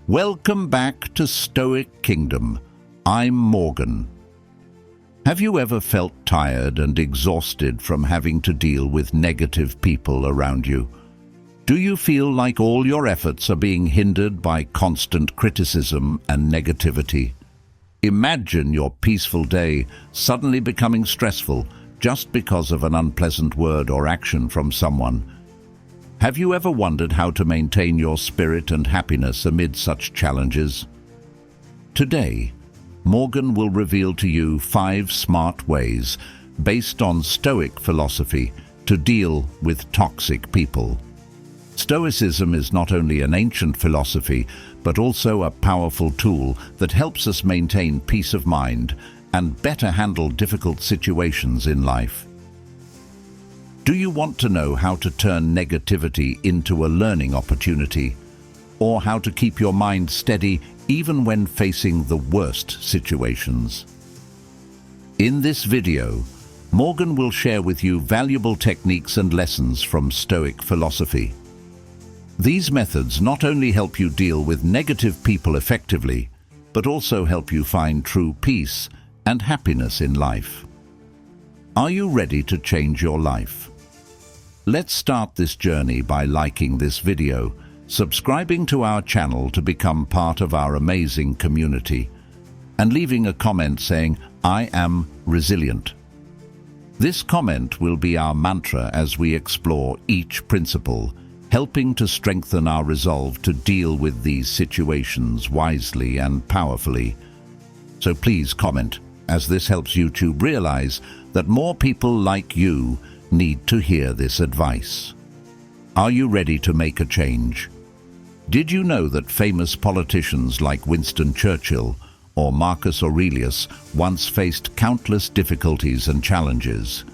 Welcome back to Stoic Kingdom. I'm Morgan. Have you ever felt tired and exhausted from having to deal with negative people around you? Do you feel like all your efforts are being hindered by constant criticism and negativity? Imagine your peaceful day suddenly becoming stressful just because of an unpleasant word or action from someone. Have you ever wondered how to maintain your spirit and happiness amid such challenges? Today, Morgan will reveal to you 5 smart ways, based on Stoic philosophy, to deal with toxic people. Stoicism is not only an ancient philosophy, but also a powerful tool that helps us maintain peace of mind and better handle difficult situations in life. Do you want to know how to turn negativity into a learning opportunity, or how to keep your mind steady even when facing the worst situations? In this video, Morgan will share with you valuable techniques and lessons from Stoic philosophy. These methods not only help you deal with negative people effectively, but also help you find true peace and happiness in life. Are you ready to change your life? Let's start this journey by liking this video, subscribing to our channel to become part of our amazing community, and leaving a comment saying, "I am resilient." This comment will be our mantra as we explore each principle, helping to strengthen our resolve to deal with these situations wisely and powerfully. So please comment, as this helps YouTube realize that more people like you need to hear this advice. Are you ready to make a change? Did you know that famous politicians like Winston Churchill or Marcus Aurelius once faced countless difficulties and challenges?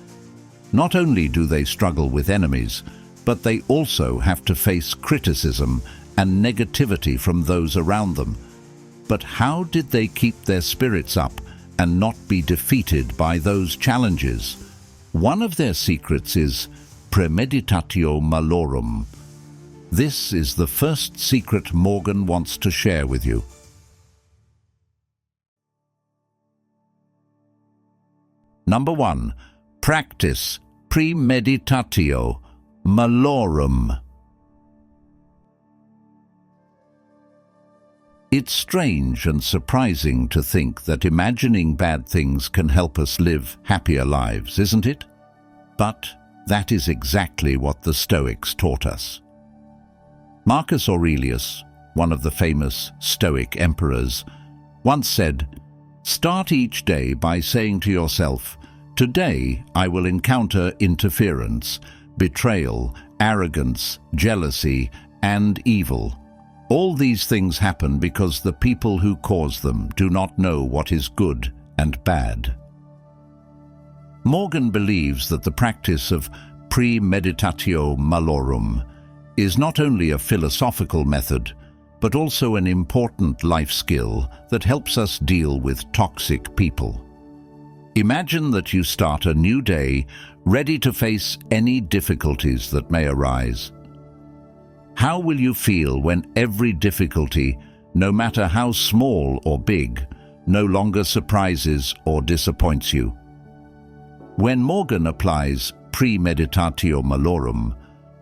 Not only do they struggle with enemies, but they also have to face criticism and negativity from those around them. But how did they keep their spirits up and not be defeated by those challenges? One of their secrets is premeditatio malorum. This is the first secret Morgan wants to share with you. Number 1. Practice premeditatio malorum. It's strange and surprising to think that imagining bad things can help us live happier lives, isn't it? But that is exactly what the Stoics taught us. Marcus Aurelius, one of the famous Stoic emperors, once said, "Start each day by saying to yourself, 'Today I will encounter interference, betrayal, arrogance, jealousy, and evil. All these things happen because the people who cause them do not know what is good and bad.'" Morgan believes that the practice of premeditatio malorum is not only a philosophical method, but also an important life skill that helps us deal with toxic people. Imagine that you start a new day ready to face any difficulties that may arise. How will you feel when every difficulty, no matter how small or big, no longer surprises or disappoints you? When Morgan applies premeditatio malorum,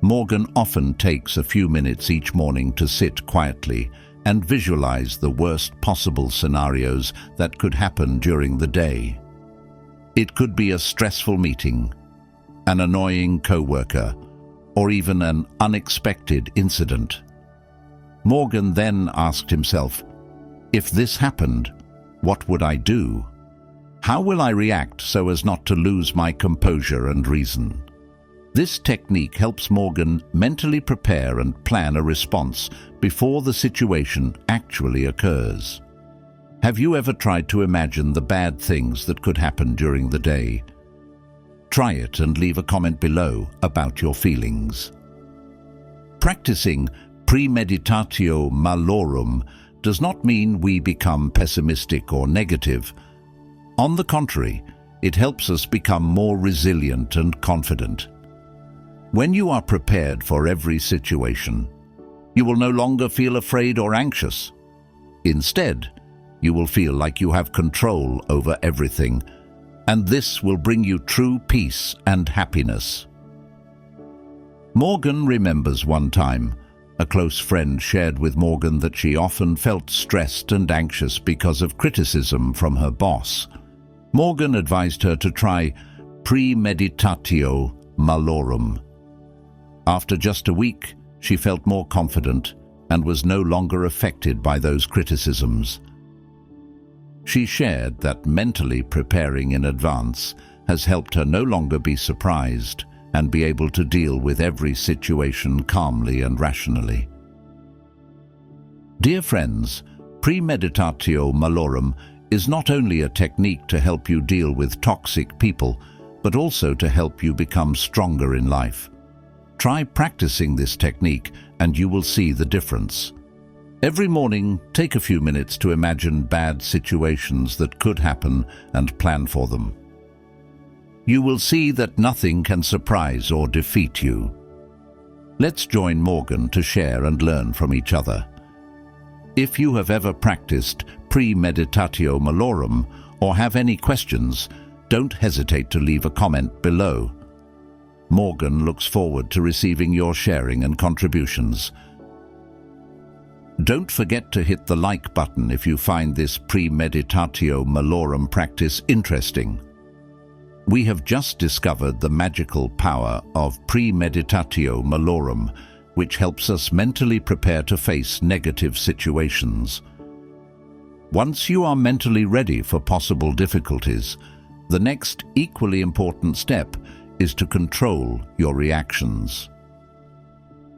Morgan often takes a few minutes each morning to sit quietly and visualize the worst possible scenarios that could happen during the day. It could be a stressful meeting, an annoying co-worker, or even an unexpected incident. Morgan then asked himself, "If this happened, what would I do? How will I react so as not to lose my composure and reason?" This technique helps Morgan mentally prepare and plan a response before the situation actually occurs. Have you ever tried to imagine the bad things that could happen during the day? Try it and leave a comment below about your feelings. Practicing premeditatio malorum does not mean we become pessimistic or negative. On the contrary, it helps us become more resilient and confident. When you are prepared for every situation, you will no longer feel afraid or anxious, Instead, you will feel like you have control over everything, and this will bring you true peace and happiness. Morgan remembers one time, a close friend shared with Morgan that she often felt stressed and anxious because of criticism from her boss. Morgan advised her to try premeditatio malorum. After just a week, she felt more confident and was no longer affected by those criticisms. She shared that mentally preparing in advance has helped her no longer be surprised and be able to deal with every situation calmly and rationally. Dear friends, premeditatio malorum is not only a technique to help you deal with toxic people, but also to help you become stronger in life. Try practicing this technique and you will see the difference. Every morning, take a few minutes to imagine bad situations that could happen and plan for them. You will see that nothing can surprise or defeat you. Let's join Morgan to share and learn from each other. If you have ever practiced premeditatio malorum or have any questions, don't hesitate to leave a comment below. Morgan looks forward to receiving your sharing and contributions. Don't forget to hit the like button if you find this premeditatio malorum practice interesting. We have just discovered the magical power of premeditatio malorum, which helps us mentally prepare to face negative situations. Once you are mentally ready for possible difficulties, the next equally important step is to control your reactions.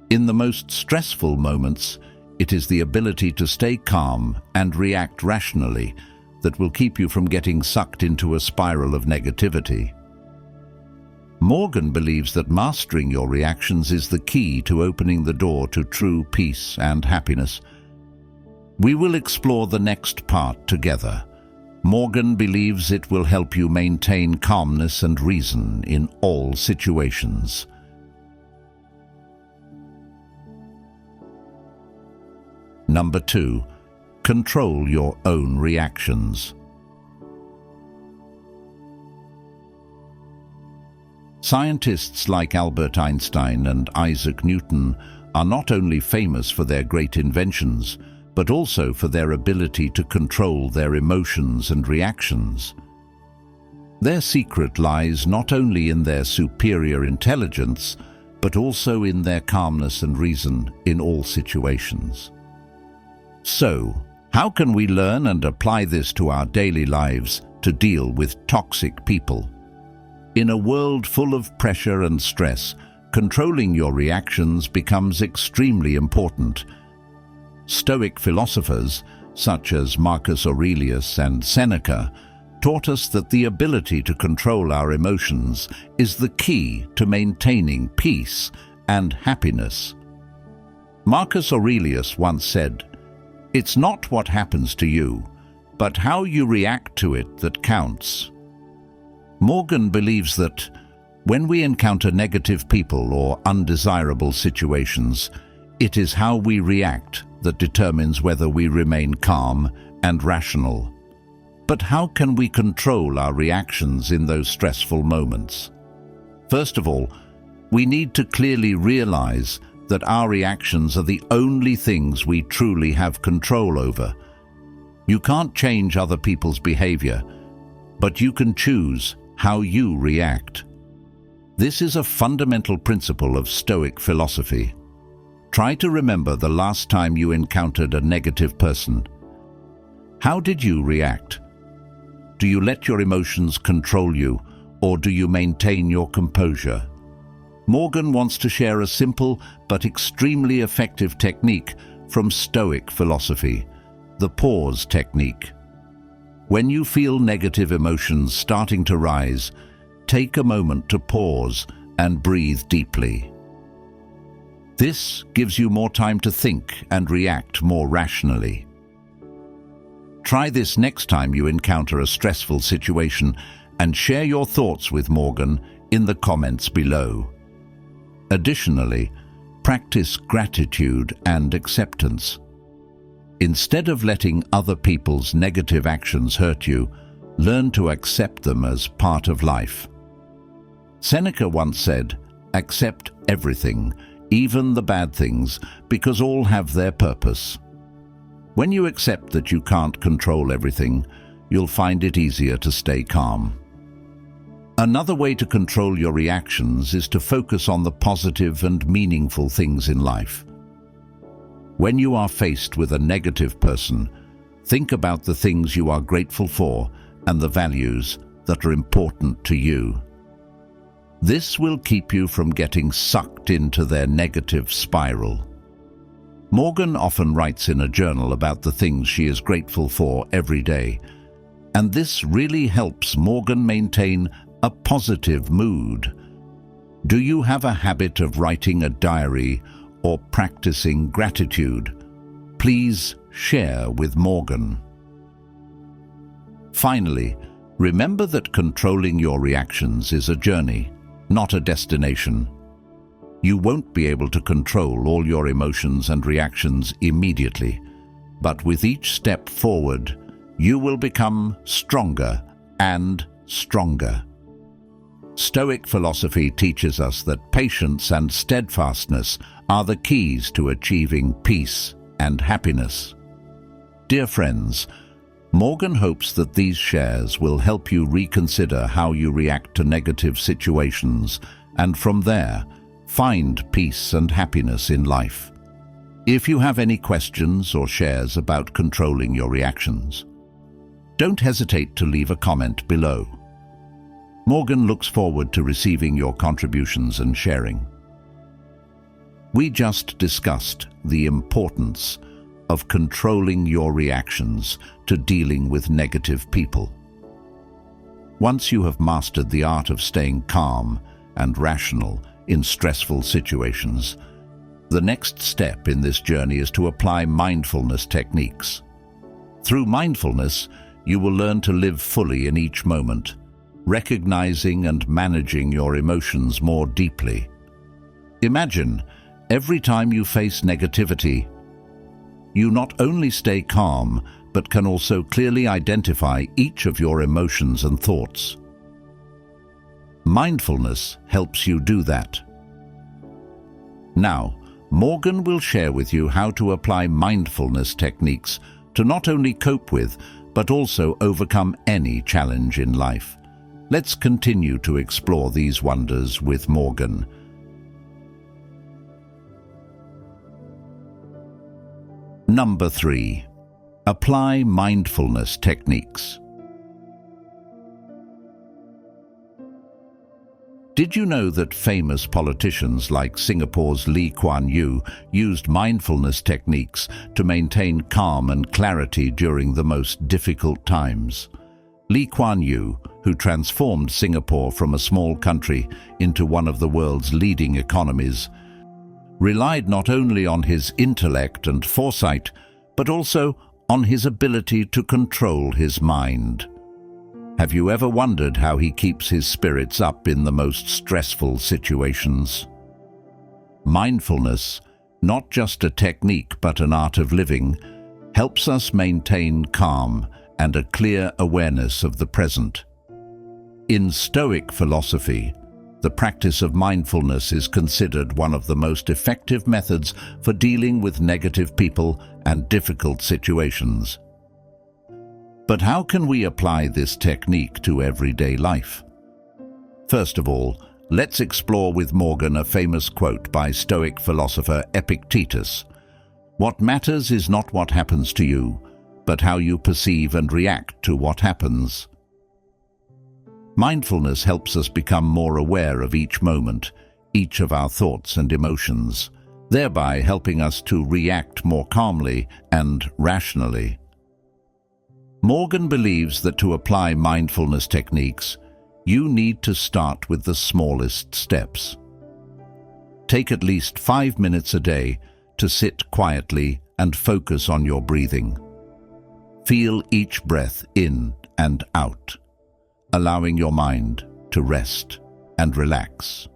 In the most stressful moments, it is the ability to stay calm and react rationally that will keep you from getting sucked into a spiral of negativity. Morgan believes that mastering your reactions is the key to opening the door to true peace and happiness. We will explore the next part together. Morgan believes it will help you maintain calmness and reason in all situations. Number 2. Control your own reactions. Scientists like Albert Einstein and Isaac Newton are not only famous for their great inventions, but also for their ability to control their emotions and reactions. Their secret lies not only in their superior intelligence, but also in their calmness and reason in all situations. So, how can we learn and apply this to our daily lives to deal with toxic people? In a world full of pressure and stress, controlling your reactions becomes extremely important. Stoic philosophers, such as Marcus Aurelius and Seneca, taught us that the ability to control our emotions is the key to maintaining peace and happiness. Marcus Aurelius once said, "It's not what happens to you, but how you react to it that counts." Morgan believes that when we encounter negative people or undesirable situations, it is how we react that determines whether we remain calm and rational. But how can we control our reactions in those stressful moments? First of all, we need to clearly realize that our reactions are the only things we truly have control over. You can't change other people's behavior, but you can choose how you react. This is a fundamental principle of Stoic philosophy. Try to remember the last time you encountered a negative person. How did you react? Do you let your emotions control you, or do you maintain your composure? Morgan wants to share a simple but extremely effective technique from Stoic philosophy, the pause technique. When you feel negative emotions starting to rise, take a moment to pause and breathe deeply. This gives you more time to think and react more rationally. Try this next time you encounter a stressful situation and share your thoughts with Morgan in the comments below. Additionally, practice gratitude and acceptance. Instead of letting other people's negative actions hurt you, learn to accept them as part of life. Seneca once said, "Accept everything, even the bad things, because all have their purpose." When you accept that you can't control everything, you'll find it easier to stay calm. Another way to control your reactions is to focus on the positive and meaningful things in life. When you are faced with a negative person, think about the things you are grateful for and the values that are important to you. This will keep you from getting sucked into their negative spiral. Morgan often writes in a journal about the things she is grateful for every day, and this really helps Morgan maintain a positive mood. Do you have a habit of writing a diary or practicing gratitude? Please share with Morgan. Finally, remember that controlling your reactions is a journey, not a destination. You won't be able to control all your emotions and reactions immediately, but with each step forward, you will become stronger and stronger. Stoic philosophy teaches us that patience and steadfastness are the keys to achieving peace and happiness. Dear friends, Morgan hopes that these shares will help you reconsider how you react to negative situations and from there, find peace and happiness in life. If you have any questions or shares about controlling your reactions, don't hesitate to leave a comment below. Morgan looks forward to receiving your contributions and sharing. We just discussed the importance of controlling your reactions to dealing with negative people. Once you have mastered the art of staying calm and rational in stressful situations, the next step in this journey is to apply mindfulness techniques. Through mindfulness, you will learn to live fully in each moment, recognizing and managing your emotions more deeply. Imagine, every time you face negativity, you not only stay calm, but can also clearly identify each of your emotions and thoughts. Mindfulness helps you do that. Now, Morgan will share with you how to apply mindfulness techniques to not only cope with, but also overcome any challenge in life. Let's continue to explore these wonders with Morgan. Number 3. Apply mindfulness techniques. Did you know that famous politicians like Singapore's Lee Kuan Yew used mindfulness techniques to maintain calm and clarity during the most difficult times? Lee Kuan Yew, who transformed Singapore from a small country into one of the world's leading economies, relied not only on his intellect and foresight, but also on his ability to control his mind. Have you ever wondered how he keeps his spirits up in the most stressful situations? Mindfulness, not just a technique but an art of living, helps us maintain calm and a clear awareness of the present. In Stoic philosophy, the practice of mindfulness is considered one of the most effective methods for dealing with negative people and difficult situations. But how can we apply this technique to everyday life? First of all, let's explore with Morgan a famous quote by Stoic philosopher Epictetus. "What matters is not what happens to you, but how you perceive and react to what happens." Mindfulness helps us become more aware of each moment, each of our thoughts and emotions, thereby helping us to react more calmly and rationally. Morgan believes that to apply mindfulness techniques, you need to start with the smallest steps. Take at least 5 minutes a day to sit quietly and focus on your breathing. Feel each breath in and out, allowing your mind to rest and relax.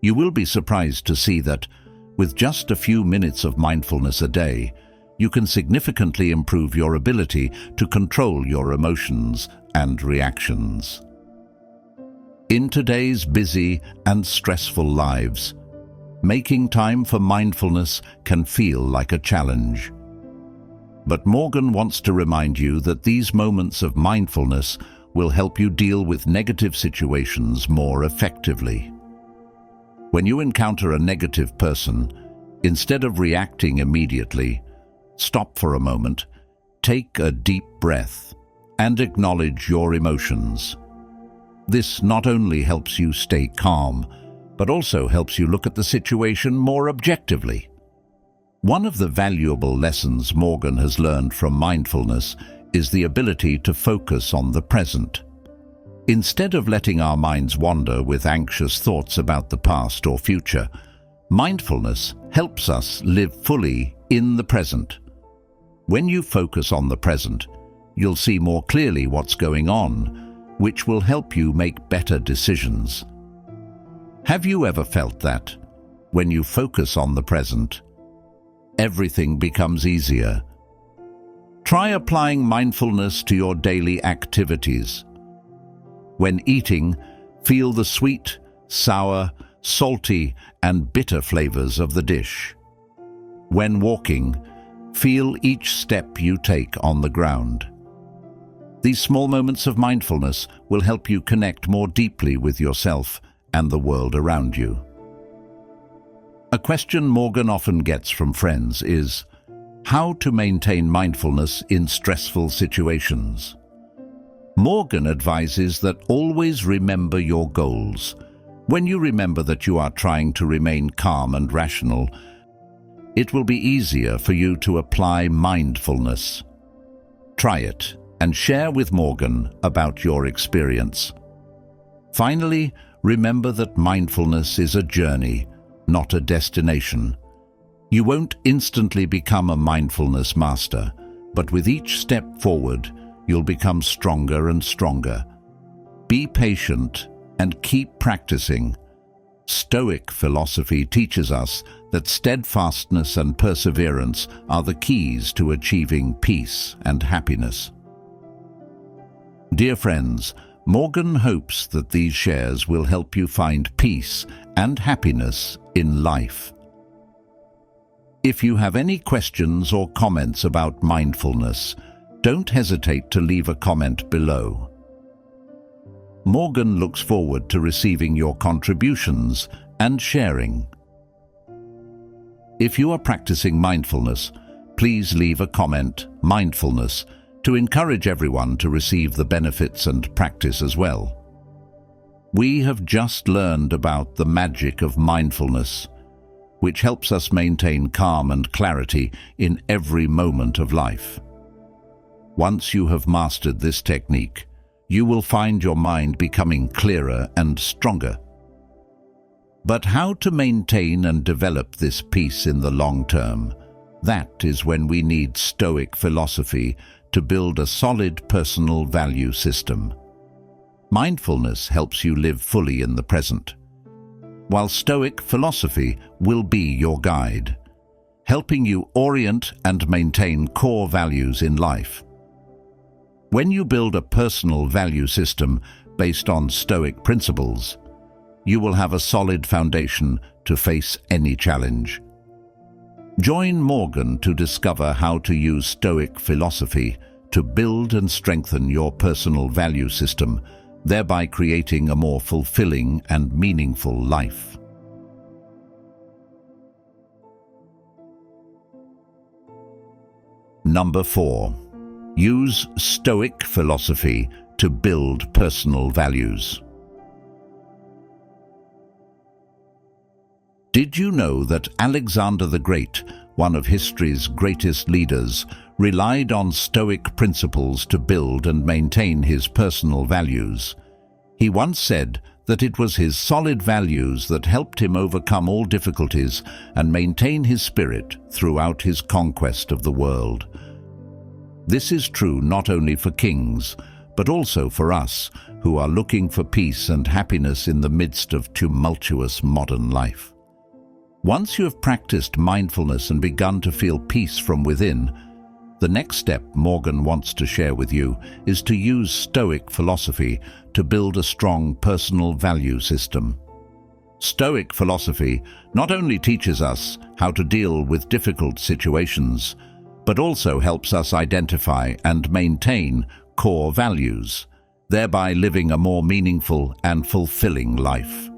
You will be surprised to see that with just a few minutes of mindfulness a day, you can significantly improve your ability to control your emotions and reactions. In today's busy and stressful lives, making time for mindfulness can feel like a challenge. But Morgan wants to remind you that these moments of mindfulness will help you deal with negative situations more effectively. When you encounter a negative person, instead of reacting immediately, stop for a moment, take a deep breath, and acknowledge your emotions. This not only helps you stay calm, but also helps you look at the situation more objectively. One of the valuable lessons Morgan has learned from mindfulness is the ability to focus on the present. Instead of letting our minds wander with anxious thoughts about the past or future, mindfulness helps us live fully in the present. When you focus on the present, you'll see more clearly what's going on, which will help you make better decisions. Have you ever felt that, when you focus on the present, everything becomes easier? Try applying mindfulness to your daily activities. When eating, feel the sweet, sour, salty, and bitter flavors of the dish. When walking, feel each step you take on the ground. These small moments of mindfulness will help you connect more deeply with yourself and the world around you. A question Morgan often gets from friends is how to maintain mindfulness in stressful situations. Morgan advises that always remember your goals. When you remember that you are trying to remain calm and rational, it will be easier for you to apply mindfulness. Try it and share with Morgan about your experience. Finally, remember that mindfulness is a journey, not a destination. You won't instantly become a mindfulness master, but with each step forward, you'll become stronger and stronger. Be patient and keep practicing. Stoic philosophy teaches us that steadfastness and perseverance are the keys to achieving peace and happiness. Dear friends, Morgan hopes that these shares will help you find peace and happiness in life. If you have any questions or comments about mindfulness, don't hesitate to leave a comment below. Morgan looks forward to receiving your contributions and sharing. If you are practicing mindfulness, please leave a comment, mindfulness, to encourage everyone to receive the benefits and practice as well. We have just learned about the magic of mindfulness, which helps us maintain calm and clarity in every moment of life. Once you have mastered this technique, you will find your mind becoming clearer and stronger. But how to maintain and develop this peace in the long term? That is when we need Stoic philosophy to build a solid personal value system. Mindfulness helps you live fully in the present, while Stoic philosophy will be your guide, helping you orient and maintain core values in life. When you build a personal value system based on Stoic principles, you will have a solid foundation to face any challenge. Join Morgan to discover how to use Stoic philosophy to build and strengthen your personal value system, thereby creating a more fulfilling and meaningful life. Number 4. Use Stoic philosophy to build personal values. Did you know that Alexander the Great, one of history's greatest leaders, relied on Stoic principles to build and maintain his personal values? He once said that it was his solid values that helped him overcome all difficulties and maintain his spirit throughout his conquest of the world. This is true not only for kings, but also for us who are looking for peace and happiness in the midst of tumultuous modern life. Once you have practiced mindfulness and begun to feel peace from within, the next step Morgan wants to share with you is to use Stoic philosophy to build a strong personal value system. Stoic philosophy not only teaches us how to deal with difficult situations, but also helps us identify and maintain core values, thereby living a more meaningful and fulfilling life.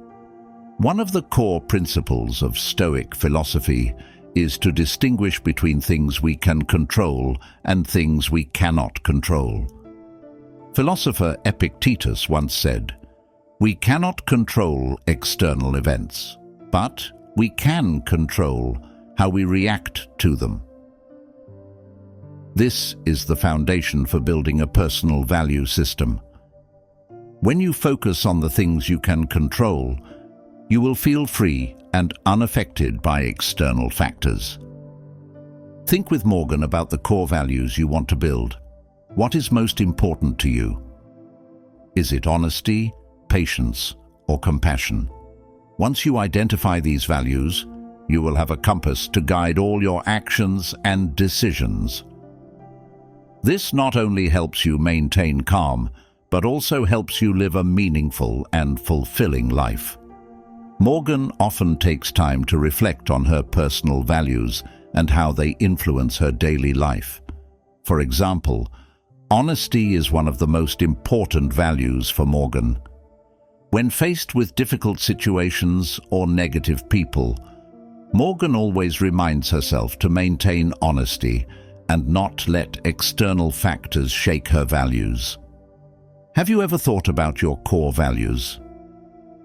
One of the core principles of Stoic philosophy is to distinguish between things we can control and things we cannot control. Philosopher Epictetus once said, "We cannot control external events, but we can control how we react to them." This is the foundation for building a personal value system. When you focus on the things you can control, you will feel free and unaffected by external factors. Think with Morgan about the core values you want to build. What is most important to you? Is it honesty, patience, or compassion? Once you identify these values, you will have a compass to guide all your actions and decisions. This not only helps you maintain calm, but also helps you live a meaningful and fulfilling life. Morgan often takes time to reflect on her personal values and how they influence her daily life. For example, honesty is one of the most important values for Morgan. When faced with difficult situations or negative people, Morgan always reminds herself to maintain honesty and not let external factors shake her values. Have you ever thought about your core values?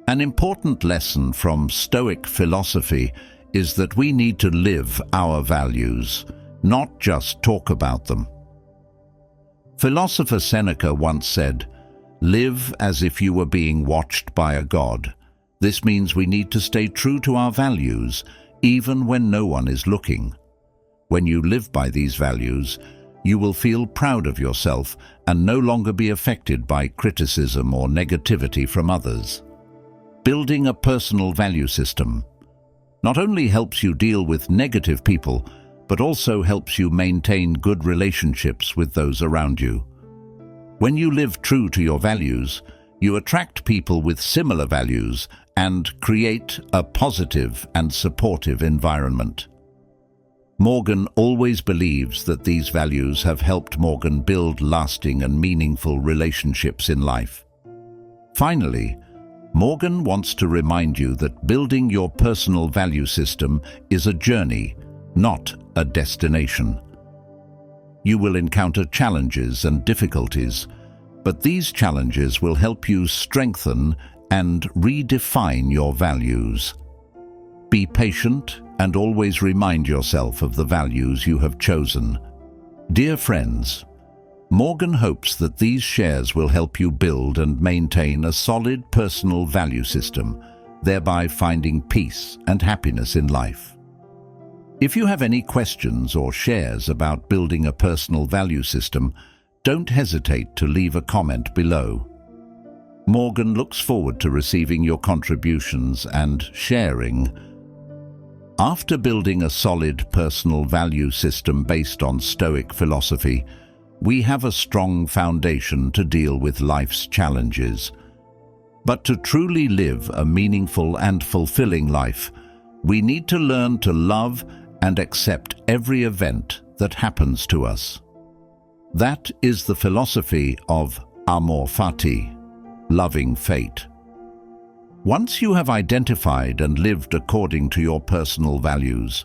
An important lesson from Stoic philosophy is that we need to live our values, not just talk about them. Philosopher Seneca once said, "Live as if you were being watched by a god." This means we need to stay true to our values, even when no one is looking. When you live by these values, you will feel proud of yourself and no longer be affected by criticism or negativity from others. Building a personal value system not only helps you deal with negative people, but also helps you maintain good relationships with those around you. When you live true to your values, you attract people with similar values and create a positive and supportive environment. Morgan always believes that these values have helped Morgan build lasting and meaningful relationships in life. Finally, Morgan wants to remind you that building your personal value system is a journey, not a destination. You will encounter challenges and difficulties, but these challenges will help you strengthen and redefine your values. Be patient and always remind yourself of the values you have chosen. Dear friends, Morgan hopes that these shares will help you build and maintain a solid personal value system, thereby finding peace and happiness in life. If you have any questions or shares about building a personal value system, don't hesitate to leave a comment below. Morgan looks forward to receiving your contributions and sharing. After building a solid personal value system based on Stoic philosophy, we have a strong foundation to deal with life's challenges. But to truly live a meaningful and fulfilling life, we need to learn to love and accept every event that happens to us. That is the philosophy of amor fati, loving fate. Once you have identified and lived according to your personal values,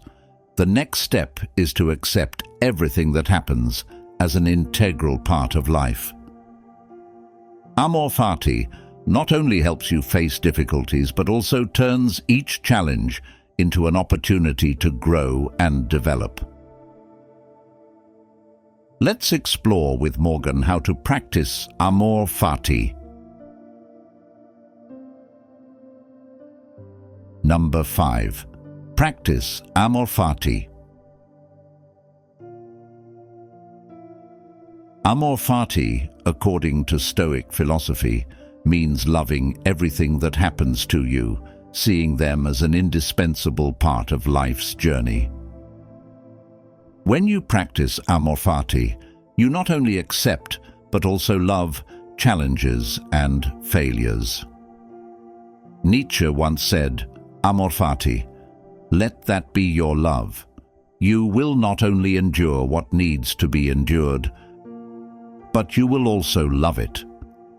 the next step is to accept everything that happens as an integral part of life. Amor fati not only helps you face difficulties, but also turns each challenge into an opportunity to grow and develop. Let's explore with Morgan how to practice amor fati. Number 5. Practice amor fati. Amor fati, according to Stoic philosophy, means loving everything that happens to you, seeing them as an indispensable part of life's journey. When you practice amor fati, you not only accept but also love challenges and failures. Nietzsche once said, "Amor fati, let that be your love. You will not only endure what needs to be endured, but you will also love it."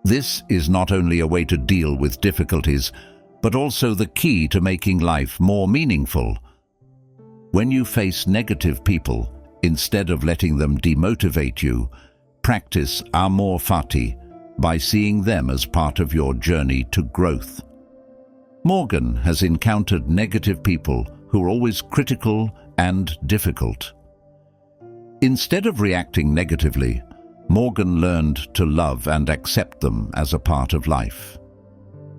This is not only a way to deal with difficulties, but also the key to making life more meaningful. When you face negative people, instead of letting them demotivate you, practice amor fati by seeing them as part of your journey to growth. Morgan has encountered negative people who are always critical and difficult. Instead of reacting negatively, Morgan learned to love and accept them as a part of life.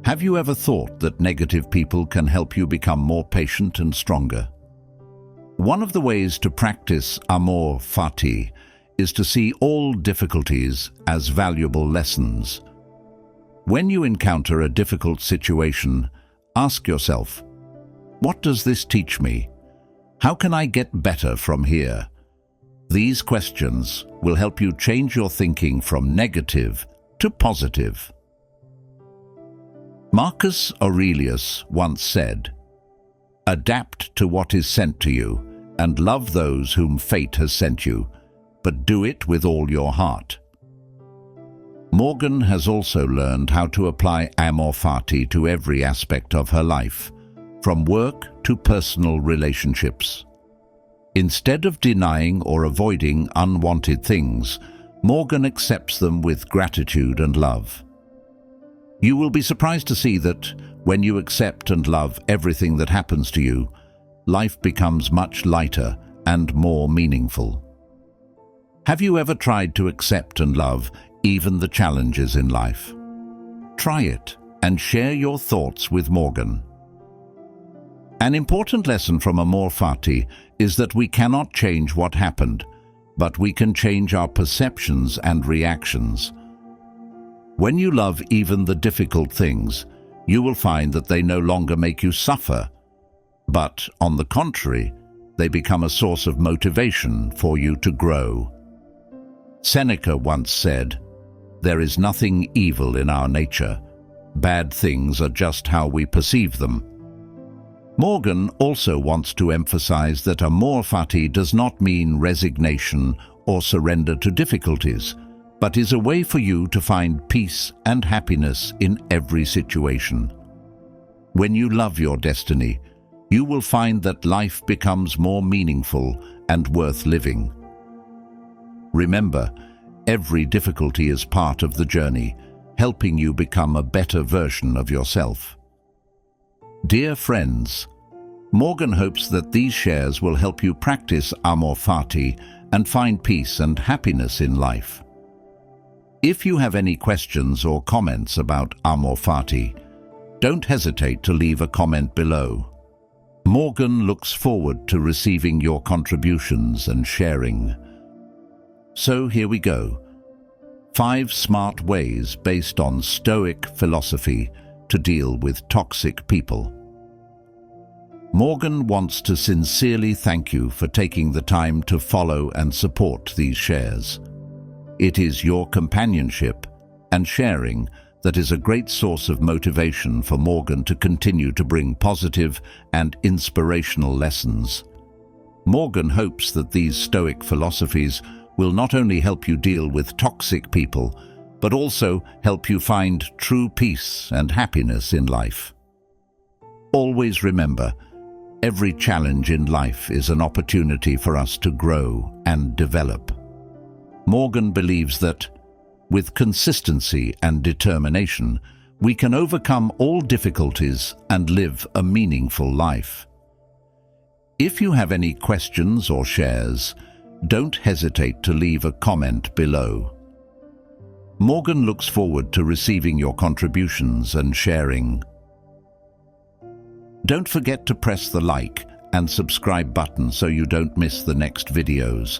Have you ever thought that negative people can help you become more patient and stronger? One of the ways to practice amor fati is to see all difficulties as valuable lessons. When you encounter a difficult situation, ask yourself, what does this teach me? How can I get better from here? These questions will help you change your thinking from negative to positive. Marcus Aurelius once said, "Adapt to what is sent to you, and love those whom fate has sent you, but do it with all your heart." Morgan has also learned how to apply amor fati to every aspect of her life, from work to personal relationships. Instead of denying or avoiding unwanted things, Morgan accepts them with gratitude and love. You will be surprised to see that when you accept and love everything that happens to you, life becomes much lighter and more meaningful. Have you ever tried to accept and love even the challenges in life? Try it and share your thoughts with Morgan. An important lesson from amor fati is that we cannot change what happened, but we can change our perceptions and reactions. When you love even the difficult things, you will find that they no longer make you suffer, but, on the contrary, they become a source of motivation for you to grow. Seneca once said, "There is nothing evil in our nature. Bad things are just how we perceive them." Morgan also wants to emphasize that amor fati does not mean resignation or surrender to difficulties, but is a way for you to find peace and happiness in every situation. When you love your destiny, you will find that life becomes more meaningful and worth living. Remember, every difficulty is part of the journey, helping you become a better version of yourself. Dear friends, Morgan hopes that these shares will help you practice amor fati and find peace and happiness in life. If you have any questions or comments about amor fati, don't hesitate to leave a comment below. Morgan looks forward to receiving your contributions and sharing. So here we go. 5 smart ways based on Stoic philosophy to deal with toxic people. Morgan wants to sincerely thank you for taking the time to follow and support these shares. It is your companionship and sharing that is a great source of motivation for Morgan to continue to bring positive and inspirational lessons. Morgan hopes that these Stoic philosophies will not only help you deal with toxic people, but also help you find true peace and happiness in life. Always remember, every challenge in life is an opportunity for us to grow and develop. Morgan believes that, with consistency and determination, we can overcome all difficulties and live a meaningful life. If you have any questions or shares, don't hesitate to leave a comment below. Morgan looks forward to receiving your contributions and sharing. Don't forget to press the like and subscribe button so you don't miss the next videos.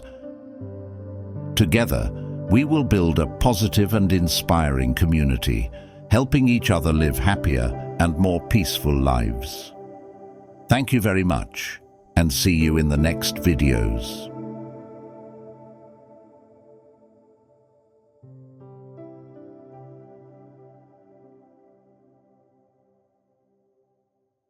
Together, we will build a positive and inspiring community, helping each other live happier and more peaceful lives. Thank you very much, and see you in the next videos.